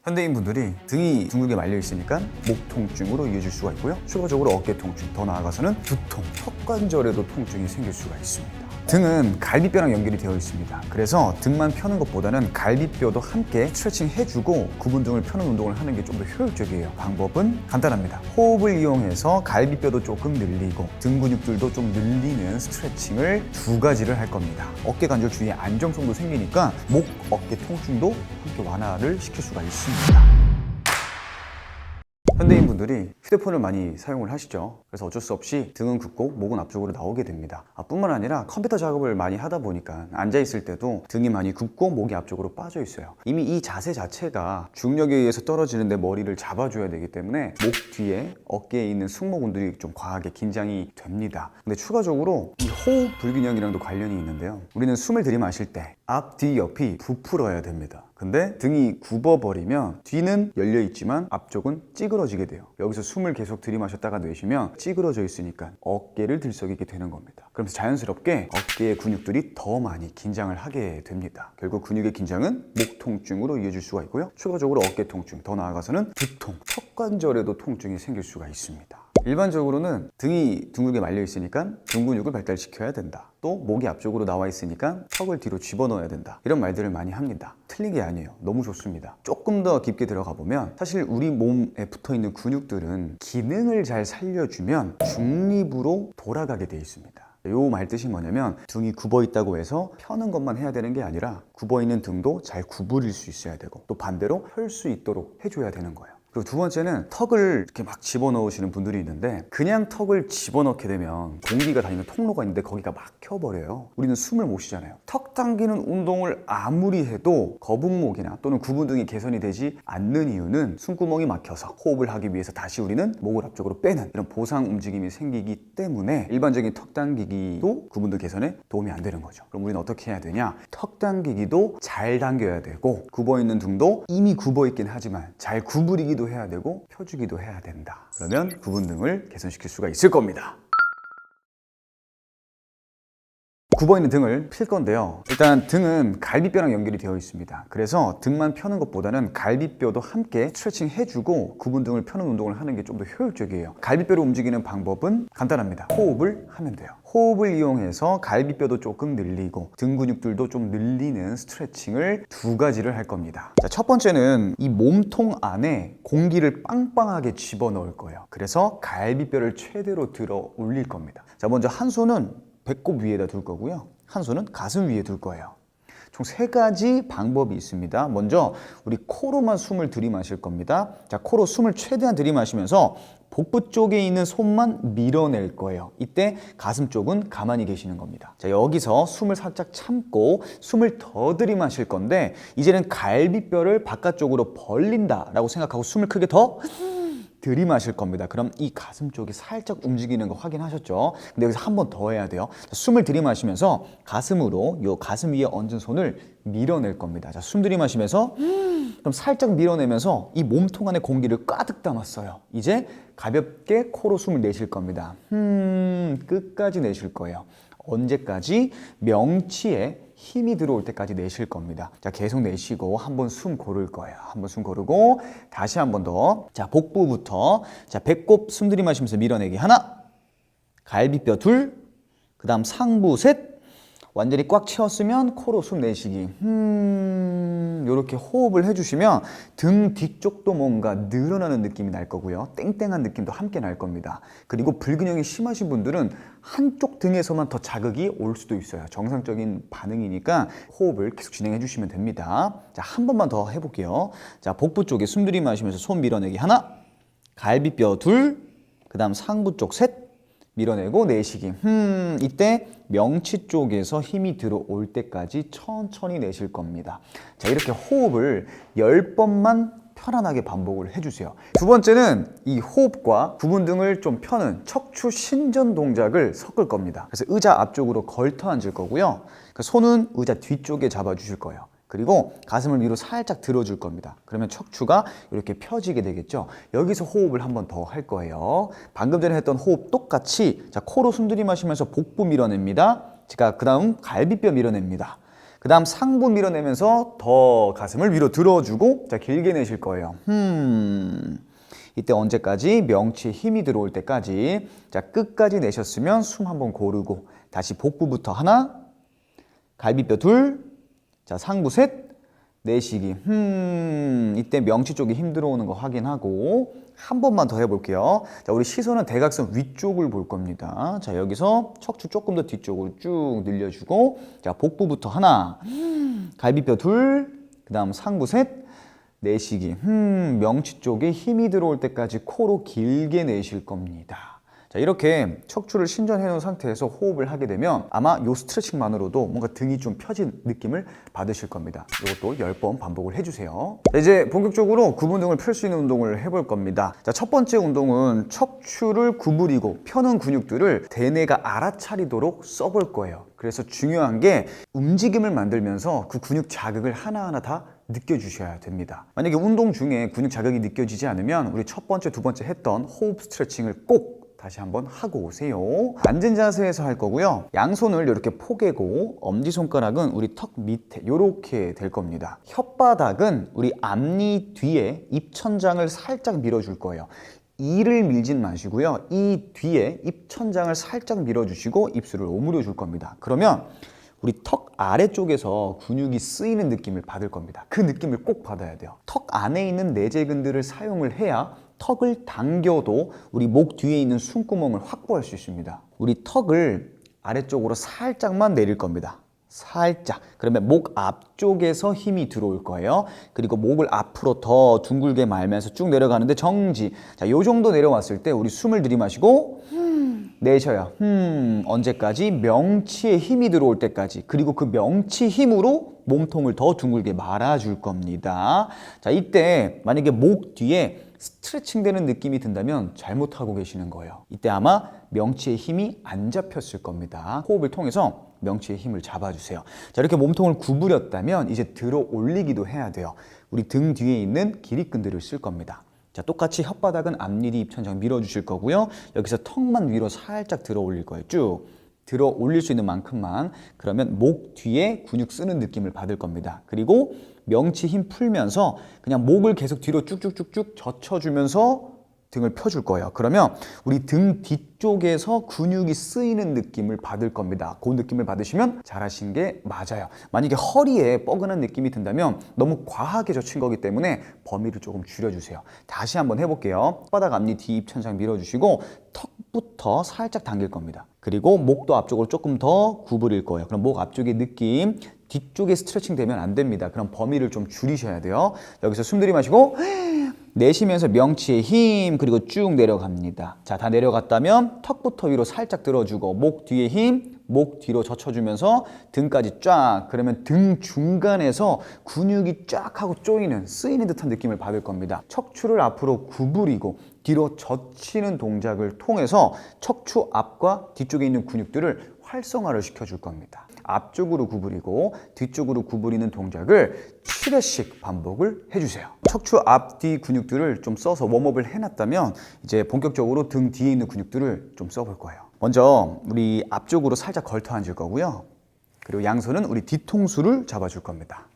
현대인분들이 등이 둥글게 말려 있으니까 목 통증으로 이어질 수가 있고요. 추가적으로 어깨 통증, 더 나아가서는 두통, 턱관절에도 통증이 생길 수가 있습니다. 등은 갈비뼈랑 연결이 되어 있습니다. 그래서 등만 펴는 것보다는 갈비뼈도 함께 스트레칭 해주고 구분 등을 펴는 운동을 하는 게 좀 더 효율적이에요. 방법은 간단합니다. 호흡을 이용해서 갈비뼈도 조금 늘리고 등 근육들도 좀 늘리는 스트레칭을 두 가지를 할 겁니다. 어깨 관절 주위에 안정성도 생기니까 목, 어깨 통증도 함께 완화를 시킬 수가 있습니다. 현대인분들이 휴대폰을 많이 사용을 하시죠. 그래서 어쩔 수 없이 등은 굽고 목은 앞쪽으로 나오게 됩니다. 뿐만 아니라 컴퓨터 작업을 많이 하다 보니까 앉아있을 때도 등이 많이 굽고 목이 앞쪽으로 빠져 있어요. 이미 이 자세 자체가 중력에 의해서 떨어지는데 머리를 잡아줘야 되기 때문에 목 뒤에 어깨에 있는 승모근들이 좀 과하게 긴장이 됩니다. 근데 추가적으로 이 호흡 불균형이랑도 관련이 있는데요. 우리는 숨을 들이마실 때 앞, 뒤, 옆이 부풀어야 됩니다. 근데 등이 굽어버리면 뒤는 열려있지만 앞쪽은 찌그러지게 돼요. 여기서 숨을 계속 들이마셨다가 내쉬면 찌그러져 있으니까 어깨를 들썩이게 되는 겁니다. 그러면서 자연스럽게 어깨의 근육들이 더 많이 긴장을 하게 됩니다. 결국 근육의 긴장은 목 통증으로 이어질 수가 있고요. 추가적으로 어깨 통증, 더 나아가서는 두통, 턱관절에도 통증이 생길 수가 있습니다. 일반적으로는 등이 둥글게 말려 있으니까 등 근육을 발달시켜야 된다. 또 목이 앞쪽으로 나와 있으니까 턱을 뒤로 집어넣어야 된다. 이런 말들을 많이 합니다. 틀린 게 아니에요. 너무 좋습니다. 조금 더 깊게 들어가 보면 사실 우리 몸에 붙어 있는 근육들은 기능을 잘 살려주면 중립으로 돌아가게 돼 있습니다. 요 말 뜻이 뭐냐면 등이 굽어 있다고 해서 펴는 것만 해야 되는 게 아니라 굽어 있는 등도 잘 구부릴 수 있어야 되고 또 반대로 펼 수 있도록 해줘야 되는 거예요. 그리고 두 번째는 턱을 이렇게 막 집어넣으시는 분들이 있는데 그냥 턱을 집어넣게 되면 공기가 다니는 통로가 있는데 거기가 막혀버려요. 우리는 숨을 못 쉬잖아요. 턱 당기는 운동을 아무리 해도 거북목이나 또는 구분 등이 개선이 되지 않는 이유는 숨구멍이 막혀서 호흡을 하기 위해서 다시 우리는 목을 앞쪽으로 빼는 이런 보상 움직임이 생기기 때문에 일반적인 턱 당기기도 구분 등 개선에 도움이 안 되는 거죠. 그럼 우리는 어떻게 해야 되냐? 턱 당기기도 잘 당겨야 되고 굽어 있는 등도 이미 굽어 있긴 하지만 잘 구부리기도 해야 되고 펴주기도 해야 된다. 그러면 구분 등을 개선시킬 수가 있을 겁니다. 굽어 있는 등을 필 건데요. 일단 등은 갈비뼈랑 연결이 되어 있습니다. 그래서 등만 펴는 것보다는 갈비뼈도 함께 스트레칭 해주고 구분 등을 펴는 운동을 하는 게 좀 더 효율적이에요. 갈비뼈를 움직이는 방법은 간단합니다. 호흡을 하면 돼요. 호흡을 이용해서 갈비뼈도 조금 늘리고 등 근육들도 좀 늘리는 스트레칭을 두 가지를 할 겁니다. 자, 첫 번째는 이 몸통 안에 공기를 빵빵하게 집어넣을 거예요. 그래서 갈비뼈를 최대로 들어 올릴 겁니다. 자, 먼저 한 손은 배꼽 위에다 둘 거고요. 한 손은 가슴 위에 둘 거예요. 총 세 가지 방법이 있습니다. 먼저 우리 코로만 숨을 들이마실 겁니다. 자, 코로 숨을 최대한 들이마시면서 복부 쪽에 있는 손만 밀어낼 거예요. 이때 가슴 쪽은 가만히 계시는 겁니다. 자, 여기서 숨을 살짝 참고 숨을 더 들이마실 건데 이제는 갈비뼈를 바깥쪽으로 벌린다라고 생각하고 숨을 크게 더 들이마실 겁니다. 그럼 이 가슴 쪽이 살짝 움직이는 거 확인하셨죠? 근데 여기서 한 번 더 해야 돼요. 자, 숨을 들이마시면서 가슴으로 요 가슴 위에 얹은 손을 밀어낼 겁니다. 자, 숨 들이마시면서 그럼 살짝 밀어내면서 이 몸통 안에 공기를 가득 담았어요. 이제 가볍게 코로 숨을 내쉴 겁니다. 끝까지 내쉴 거예요. 언제까지? 명치에 힘이 들어올 때까지 내쉴 겁니다. 자, 계속 내쉬고 한번 숨 고를 거예요. 한번 숨 고르고 다시 한 번 더. 자, 복부부터. 자, 배꼽 숨 들이마시면서 밀어내기 하나, 갈비뼈 둘, 그 다음 상부 셋. 완전히 꽉 채웠으면 코로 숨 내쉬기. 이렇게 호흡을 해주시면 등 뒤쪽도 뭔가 늘어나는 느낌이 날 거고요. 땡땡한 느낌도 함께 날 겁니다. 그리고 불균형이 심하신 분들은 한쪽 등에서만 더 자극이 올 수도 있어요. 정상적인 반응이니까 호흡을 계속 진행해 주시면 됩니다. 자, 한 번만 더 해볼게요. 자, 복부 쪽에 숨 들이마시면서 손 밀어내기 하나, 갈비뼈 둘, 그 다음 상부 쪽 셋. 밀어내고 내쉬기. 이때 명치 쪽에서 힘이 들어올 때까지 천천히 내쉴 겁니다. 자, 이렇게 호흡을 10번만 편안하게 반복을 해주세요. 두 번째는 이 호흡과 구분 등을 좀 펴는 척추 신전 동작을 섞을 겁니다. 그래서 의자 앞쪽으로 걸터 앉을 거고요. 손은 의자 뒤쪽에 잡아주실 거예요. 그리고 가슴을 위로 살짝 들어줄 겁니다. 그러면 척추가 이렇게 펴지게 되겠죠. 여기서 호흡을 한 번 더 할 거예요. 방금 전에 했던 호흡 똑같이 자, 코로 숨 들이마시면서 복부 밀어냅니다. 자, 그 다음 갈비뼈 밀어냅니다. 그 다음 상부 밀어내면서 더 가슴을 위로 들어주고 자 길게 내쉴 거예요. 이때 언제까지? 명치에 힘이 들어올 때까지. 자 끝까지 내셨으면 숨 한번 고르고 다시 복부부터 하나, 갈비뼈 둘, 자 상부 셋, 내쉬기. 이때 명치 쪽에 힘 들어오는 거 확인하고 한 번만 더 해볼게요. 자, 우리 시선은 대각선 위쪽을 볼 겁니다. 자, 여기서 척추 조금 더 뒤쪽으로 쭉 늘려주고 자, 복부부터 하나, 갈비뼈 둘, 그 다음 상부 셋, 내쉬기. 명치 쪽에 힘이 들어올 때까지 코로 길게 내쉴 겁니다. 자, 이렇게 척추를 신전해 놓은 상태에서 호흡을 하게 되면 아마 이 스트레칭만으로도 뭔가 등이 좀 펴진 느낌을 받으실 겁니다. 이것도 10번 반복을 해주세요. 자, 이제 본격적으로 구분 등을 펼 수 있는 운동을 해볼 겁니다. 자, 첫 번째 운동은 척추를 구부리고 펴는 근육들을 대뇌가 알아차리도록 써볼 거예요. 그래서 중요한 게 움직임을 만들면서 그 근육 자극을 하나하나 다 느껴주셔야 됩니다. 만약에 운동 중에 근육 자극이 느껴지지 않으면 우리 첫 번째, 두 번째 했던 호흡 스트레칭을 꼭 다시 한번 하고 오세요. 앉은 자세에서 할 거고요. 양손을 이렇게 포개고 엄지손가락은 우리 턱 밑에 이렇게 될 겁니다. 혓바닥은 우리 앞니 뒤에 입천장을 살짝 밀어줄 거예요. 이를 밀진 마시고요. 이 뒤에 입천장을 살짝 밀어주시고 입술을 오므려 줄 겁니다. 그러면 우리 턱 아래쪽에서 근육이 쓰이는 느낌을 받을 겁니다. 그 느낌을 꼭 받아야 돼요. 턱 안에 있는 내재근들을 사용을 해야 턱을 당겨도 우리 목 뒤에 있는 숨구멍을 확보할 수 있습니다. 우리 턱을 아래쪽으로 살짝만 내릴 겁니다. 살짝. 그러면 목 앞쪽에서 힘이 들어올 거예요. 그리고 목을 앞으로 더 둥글게 말면서 쭉 내려가는데 정지. 자, 요 정도 내려왔을 때 우리 숨을 들이마시고 내쉬어요. 언제까지? 명치에 힘이 들어올 때까지. 그리고 그 명치 힘으로 몸통을 더 둥글게 말아줄 겁니다. 자, 이때 만약에 목 뒤에 스트레칭 되는 느낌이 든다면 잘못하고 계시는 거예요. 이때 아마 명치의 힘이 안 잡혔을 겁니다. 호흡을 통해서 명치의 힘을 잡아주세요. 자, 이렇게 몸통을 구부렸다면 이제 들어 올리기도 해야 돼요. 우리 등 뒤에 있는 기립근들을 쓸 겁니다. 자, 똑같이 혓바닥은 앞니 뒤 입천장 밀어주실 거고요. 여기서 턱만 위로 살짝 들어 올릴 거예요. 쭉 들어 올릴 수 있는 만큼만. 그러면 목 뒤에 근육 쓰는 느낌을 받을 겁니다. 그리고 명치 힘 풀면서 그냥 목을 계속 뒤로 쭉쭉쭉쭉 젖혀주면서 등을 펴줄 거예요. 그러면 우리 등 뒤쪽에서 근육이 쓰이는 느낌을 받을 겁니다. 그 느낌을 받으시면 잘하신 게 맞아요. 만약에 허리에 뻐근한 느낌이 든다면 너무 과하게 젖힌 거기 때문에 범위를 조금 줄여주세요. 다시 한번 해볼게요. 바닥 앞니 뒤 입천장 밀어주시고 턱부터 살짝 당길 겁니다. 그리고 목도 앞쪽으로 조금 더 구부릴 거예요. 그럼 목 앞쪽의 느낌, 뒤쪽에 스트레칭 되면 안 됩니다. 그럼 범위를 좀 줄이셔야 돼요. 여기서 숨 들이마시고 내쉬면서 명치에 힘, 그리고 쭉 내려갑니다. 자, 다 내려갔다면 턱부터 위로 살짝 들어주고 목 뒤에 힘, 목 뒤로 젖혀주면서 등까지 쫙. 그러면 등 중간에서 근육이 쫙 하고 쪼이는, 쓰이는 듯한 느낌을 받을 겁니다. 척추를 앞으로 구부리고 뒤로 젖히는 동작을 통해서 척추 앞과 뒤쪽에 있는 근육들을 활성화를 시켜줄 겁니다. 앞쪽으로 구부리고 뒤쪽으로 구부리는 동작을 7회씩 반복을 해주세요. 척추 앞뒤 근육들을 좀 써서 웜업을 해놨다면 이제 본격적으로 등 뒤에 있는 근육들을 좀 써볼 거예요. 먼저 우리 앞쪽으로 살짝 걸터 앉을 거고요. 그리고 양손은 우리 뒤통수를 잡아줄 겁니다.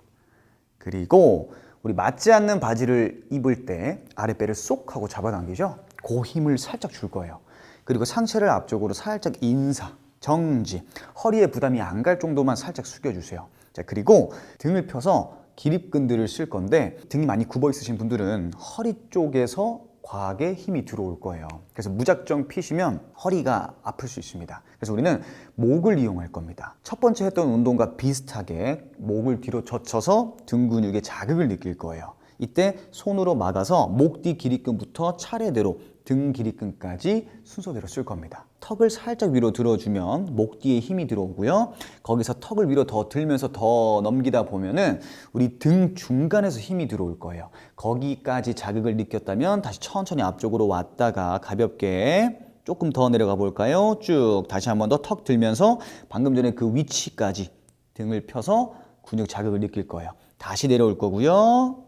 그리고 우리 맞지 않는 바지를 입을 때 아랫배를 쏙 하고 잡아당기죠? 그 힘을 살짝 줄 거예요. 그리고 상체를 앞쪽으로 살짝 인사, 정지, 허리에 부담이 안 갈 정도만 살짝 숙여주세요. 자, 그리고 등을 펴서 기립근들을 쓸 건데 등이 많이 굽어 있으신 분들은 허리 쪽에서 과하게 힘이 들어올 거예요. 그래서 무작정 피시면 허리가 아플 수 있습니다. 그래서 우리는 목을 이용할 겁니다. 첫 번째 했던 운동과 비슷하게 목을 뒤로 젖혀서 등 근육에 자극을 느낄 거예요. 이때 손으로 막아서 목 뒤 기립근부터 차례대로 등 기립근까지 순서대로 쓸 겁니다. 턱을 살짝 위로 들어주면 목 뒤에 힘이 들어오고요. 거기서 턱을 위로 더 들면서 더 넘기다 보면은 우리 등 중간에서 힘이 들어올 거예요. 거기까지 자극을 느꼈다면 다시 천천히 앞쪽으로 왔다가 가볍게 조금 더 내려가 볼까요? 쭉 다시 한 번 더 턱 들면서 방금 전에 그 위치까지 등을 펴서 근육 자극을 느낄 거예요. 다시 내려올 거고요.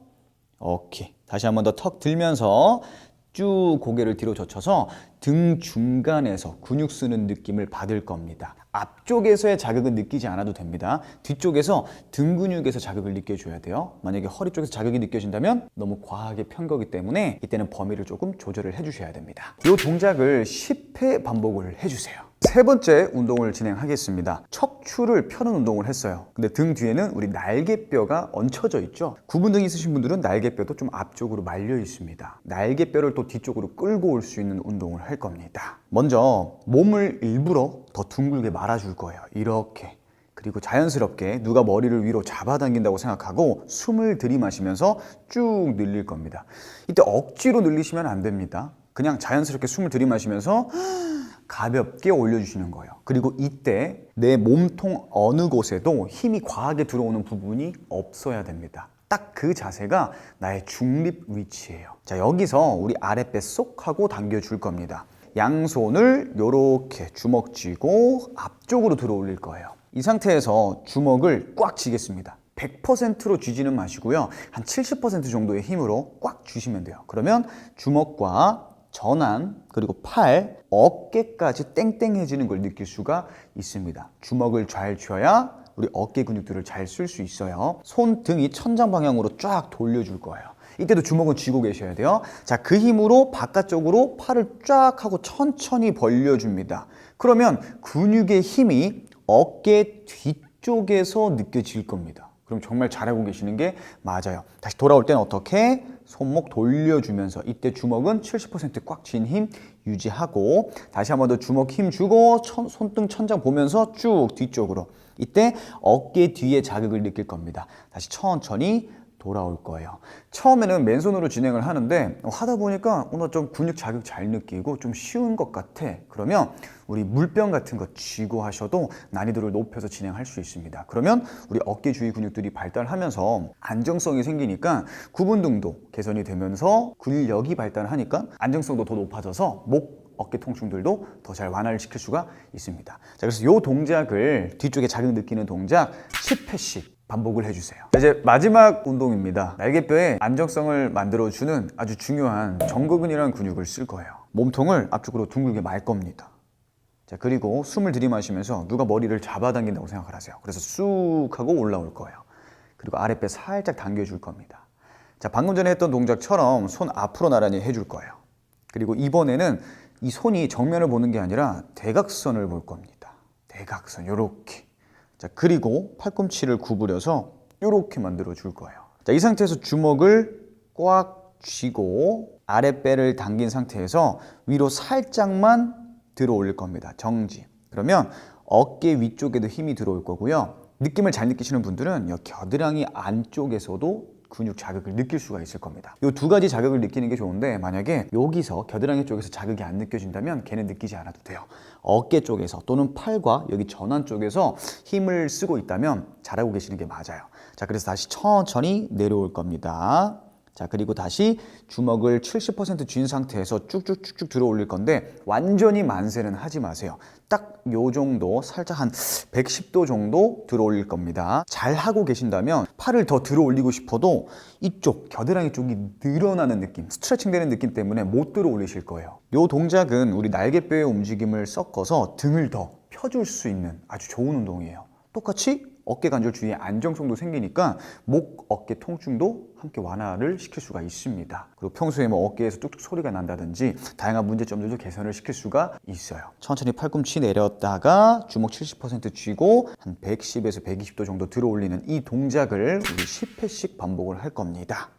오케이. 다시 한 번 더 턱 들면서 쭉 고개를 뒤로 젖혀서 등 중간에서 근육 쓰는 느낌을 받을 겁니다. 앞쪽에서의 자극은 느끼지 않아도 됩니다. 뒤쪽에서 등 근육에서 자극을 느껴줘야 돼요. 만약에 허리 쪽에서 자극이 느껴진다면 너무 과하게 편 거기 때문에 이때는 범위를 조금 조절을 해주셔야 됩니다. 이 동작을 10회 반복을 해주세요. 세 번째 운동을 진행하겠습니다. 척추를 펴는 운동을 했어요. 근데 등 뒤에는 우리 날개뼈가 얹혀져 있죠. 구분등 있으신 분들은 날개뼈도 좀 앞쪽으로 말려 있습니다. 날개뼈를 또 뒤쪽으로 끌고 올 수 있는 운동을 할 겁니다. 먼저 몸을 일부러 더 둥글게 말아줄 거예요. 이렇게. 그리고 자연스럽게 누가 머리를 위로 잡아당긴다고 생각하고 숨을 들이마시면서 쭉 늘릴 겁니다. 이때 억지로 늘리시면 안 됩니다. 그냥 자연스럽게 숨을 들이마시면서 가볍게 올려주시는 거예요. 그리고 이때 내 몸통 어느 곳에도 힘이 과하게 들어오는 부분이 없어야 됩니다. 딱 그 자세가 나의 중립 위치예요. 자, 여기서 우리 아랫배 쏙 하고 당겨줄 겁니다. 양손을 이렇게 주먹 쥐고 앞쪽으로 들어 올릴 거예요. 이 상태에서 주먹을 꽉 쥐겠습니다. 100%로 쥐지는 마시고요. 한 70% 정도의 힘으로 꽉 쥐시면 돼요. 그러면 주먹과 전완, 그리고 팔, 어깨까지 땡땡해지는 걸 느낄 수가 있습니다. 주먹을 잘 쥐어야 우리 어깨 근육들을 잘 쓸 수 있어요. 손등이 천장 방향으로 쫙 돌려줄 거예요. 이때도 주먹은 쥐고 계셔야 돼요. 자, 그 힘으로 바깥쪽으로 팔을 쫙 하고 천천히 벌려줍니다. 그러면 근육의 힘이 어깨 뒤쪽에서 느껴질 겁니다. 그럼 정말 잘하고 계시는 게 맞아요. 다시 돌아올 때는 어떻게? 손목 돌려주면서 이때 주먹은 70%꽉 쥔 힘 유지하고 다시 한 번 더 주먹 힘 주고 손등 천장 보면서 쭉 뒤쪽으로 이때 어깨 뒤에 자극을 느낄 겁니다. 다시 천천히 돌아올 거예요. 처음에는 맨손으로 진행을 하는데 하다 보니까 오늘 좀 근육 자극 잘 느끼고 좀 쉬운 것 같아. 그러면 우리 물병 같은 거 쥐고 하셔도 난이도를 높여서 진행할 수 있습니다. 그러면 우리 어깨 주위 근육들이 발달하면서 안정성이 생기니까 구분등도 개선이 되면서 근력이 발달하니까 안정성도 더 높아져서 목 어깨 통증들도 더 잘 완화를 시킬 수가 있습니다. 자, 그래서 이 동작을 뒤쪽에 자극 느끼는 동작 10회씩 반복을 해주세요. 이제 마지막 운동입니다. 날개뼈의 안정성을 만들어주는 아주 중요한 정거근이라는 근육을 쓸 거예요. 몸통을 앞쪽으로 둥글게 말 겁니다. 자, 그리고 숨을 들이마시면서 누가 머리를 잡아당긴다고 생각을 하세요. 그래서 쑥 하고 올라올 거예요. 그리고 아랫배 살짝 당겨줄 겁니다. 자, 방금 전에 했던 동작처럼 손 앞으로 나란히 해줄 거예요. 그리고 이번에는 이 손이 정면을 보는 게 아니라 대각선을 볼 겁니다. 대각선, 요렇게. 자, 그리고 팔꿈치를 구부려서 이렇게 만들어 줄 거예요. 자, 이 상태에서 주먹을 꽉 쥐고 아랫배를 당긴 상태에서 위로 살짝만 들어 올릴 겁니다. 정지. 그러면 어깨 위쪽에도 힘이 들어올 거고요. 느낌을 잘 느끼시는 분들은 이 겨드랑이 안쪽에서도 근육 자극을 느낄 수가 있을 겁니다. 이 두 가지 자극을 느끼는 게 좋은데 만약에 여기서 겨드랑이 쪽에서 자극이 안 느껴진다면 걔는 느끼지 않아도 돼요. 어깨 쪽에서 또는 팔과 여기 전완 쪽에서 힘을 쓰고 있다면 잘하고 계시는 게 맞아요. 자, 그래서 다시 천천히 내려올 겁니다. 자, 그리고 다시 주먹을 70% 쥔 상태에서 쭉쭉쭉쭉 들어 올릴 건데 완전히 만세는 하지 마세요. 딱 요 정도 살짝 한 110도 정도 들어 올릴 겁니다. 잘 하고 계신다면 팔을 더 들어 올리고 싶어도 이쪽 겨드랑이 쪽이 늘어나는 느낌, 스트레칭 되는 느낌 때문에 못 들어 올리실 거예요. 요 동작은 우리 날개뼈의 움직임을 섞어서 등을 더 펴줄 수 있는 아주 좋은 운동이에요. 똑같이 어깨 관절 주위에 안정성도 생기니까 목, 어깨 통증도 함께 완화를 시킬 수가 있습니다. 그리고 평소에 뭐 어깨에서 뚝뚝 소리가 난다든지 다양한 문제점들도 개선을 시킬 수가 있어요. 천천히 팔꿈치 내렸다가 주먹 70% 쥐고 한 110에서 120도 정도 들어 올리는 이 동작을 우리 10회씩 반복을 할 겁니다.